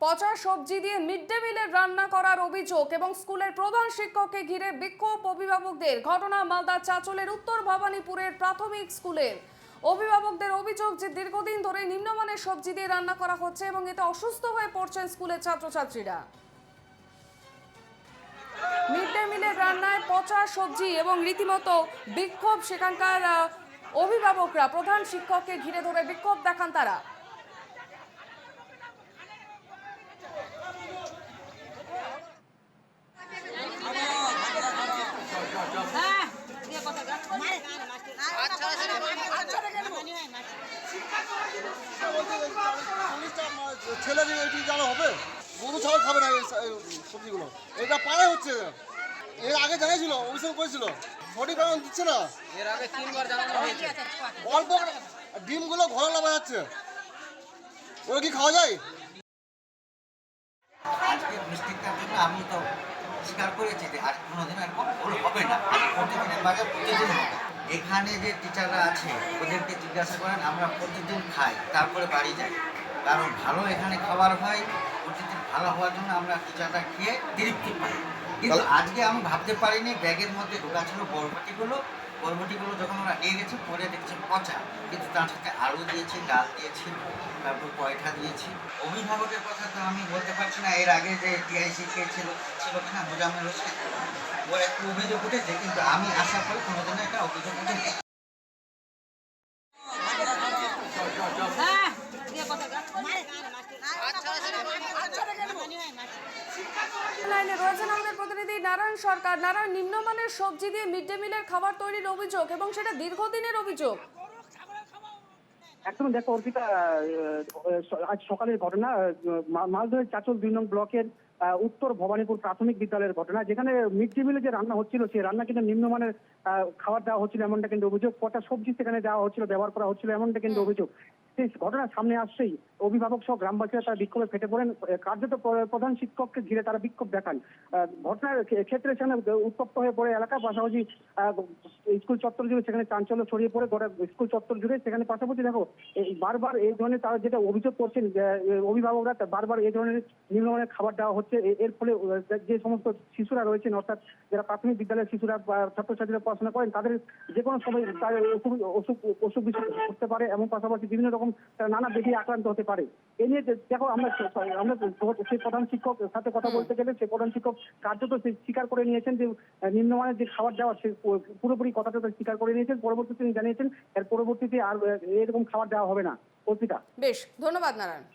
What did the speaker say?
পচা সবজি দিয়ে মিড ডে মিলের রান্না করার অভিযোগ এবং স্কুলের প্রধান শিক্ষককে ঘিরে বিক্ষোভ অভিভাবকদের। ঘটনা মালদার চাঁচলের উত্তর ভবানীপুরের প্রাথমিক স্কুলের। অভিভাবকদের অভিযোগ যে দীর্ঘদিন ধরে নিম্নমানের সবজি দিয়ে রান্না করা হচ্ছে এবং এতে অসুস্থ হয়ে পড়ছেন স্কুলের ছাত্রছাত্রীরা। মিড ডে মিলের রান্নায় পচা সবজি এবং রীতিমতো বিক্ষোভ সেখানকার অভিভাবকরা প্রধান শিক্ষককে ঘিরে ধরে বিক্ষোভ দেখান তারা। ছেলের এটি জানা হবে, গরু ছাগল খাবে না এই সবজিগুলো। এটা পায়ে হচ্ছে, এর আগে জানাইছিল, অভিযোগ করেছিল, সঠিক কারণ দিচ্ছে না। এর আগে 3 বার জানানো হয়েছে। অল্প ডিমগুলো ঘরে লাভা যাচ্ছে, ওরা কি খাওয়া যায়? আজকে মিস্টেকটার জন্য আমি তো স্বীকার করেছি যে আর কোনোদিন এরকম ভুল হবে না। প্রতিদিনের বাজার প্রতিদিন হবে। এখানে যে টিচাররা আছে ওদেরকে জিজ্ঞাসা করেন, আমরা প্রতিদিন খাই তারপরে বাড়ি যাই, কারণ ভালো এখানে খাবার হয়। প্রতিদিন ভালো হওয়ার জন্য আমরা টিচাররা খেয়ে তৃপ্তি পাই। কিন্তু আজকে আমি ভাবতে পারিনি ব্যাগের মধ্যে ঢোকা ছিল বরবটিগুলো যখন ওরা নিয়ে গেছে পরে দেখছি পচা, কিন্তু তার সাথে আলু দিয়েছি, ডাল দিয়েছি, তারপর পয়ঠা দিয়েছি। অভিভাবকের কথা তো আমি বলতে পারছি না, এর আগে যে টিআইসি ছিল কিনা মোজাম্মেল হোসেন, ও একটু অভিযোগ উঠেছে, কিন্তু আমি আশা করি কোনোদিনও একটা অভিযোগ উঠেছে। লাইনে রয়েছেন আমাদের প্রতিনিধি নারায়ণ সরকার। নারায়ণ, নিম্নমানের সবজি দিয়ে মিড ডে মিলের খাবার তৈরির অভিযোগ এবং সেটা দীর্ঘদিনের অভিযোগ। একদম দেখো অর্পিতা, আজ সকালের ঘটনা মালদহের চাঁচল 2 নং ব্লকের উত্তর ভবানীপুর প্রাথমিক বিদ্যালয়ের ঘটনা, যেখানে মিড ডে মিলে যে রান্না হচ্ছিল সেই রান্না কিন্তু নিম্নমানের খাবার দেওয়া হচ্ছিল এমনটা কিন্তু অভিযোগ। পচা সবজি সেখানে দেওয়া হচ্ছিল, ব্যবহার করা হচ্ছিল এমনটা কিন্তু অভিযোগ। সেই ঘটনার সামনে আসছেই অভিভাবক সহ গ্রামবাসীরা তারা বিক্ষোভে ফেটে পড়েন। কার্যত প্রধান শিক্ষককে ঘিরে তারা বিক্ষোভ দেখান। ঘটনার ক্ষেত্রে সেখানে উত্তপ্ত হয়ে পড়ে এলাকা, পাশাপাশি স্কুল চত্বর জুড়ে সেখানে চাঞ্চল্য ছড়িয়ে পড়ে গোটা স্কুল চত্বর জুড়ে। সেখানে পাশাপাশি দেখো বারবার এই ধরনের তারা যেটা অভিযোগ করছেন অভিভাবকরা, বারবার এই ধরনের নিম্নমানের খাবার দেওয়া হচ্ছে। এর ফলে যে সমস্ত শিশুরা রয়েছেন, অর্থাৎ যারা প্রাথমিক বিদ্যালয়ের শিশুরা বা ছাত্রছাত্রীরা পড়াশোনা করেন, তাদের যে কোনো সময় তাদের অসুখ বিসুখ করতে পারে এবং পাশাপাশি বিভিন্ন রকম নানা ব্যাধি আক্রান্ত হতে পারে। এই নিয়ে দেখো আমরা সেই প্রধান শিক্ষক সাথে কথা বলতে গেলে সেই প্রধান শিক্ষক কার্যত স্বীকার করে নিয়েছেন যে নিম্নমানের যে খাবার দেওয়া সে পুরোপুরি কথাটা স্বীকার করে নিয়েছেন। পরবর্তীতে তিনি জানিয়েছেন এর পরবর্তীতে আর এরকম খাবার দেওয়া হবে না। অর্পিতা, বেশ, ধন্যবাদ নারায়ণ।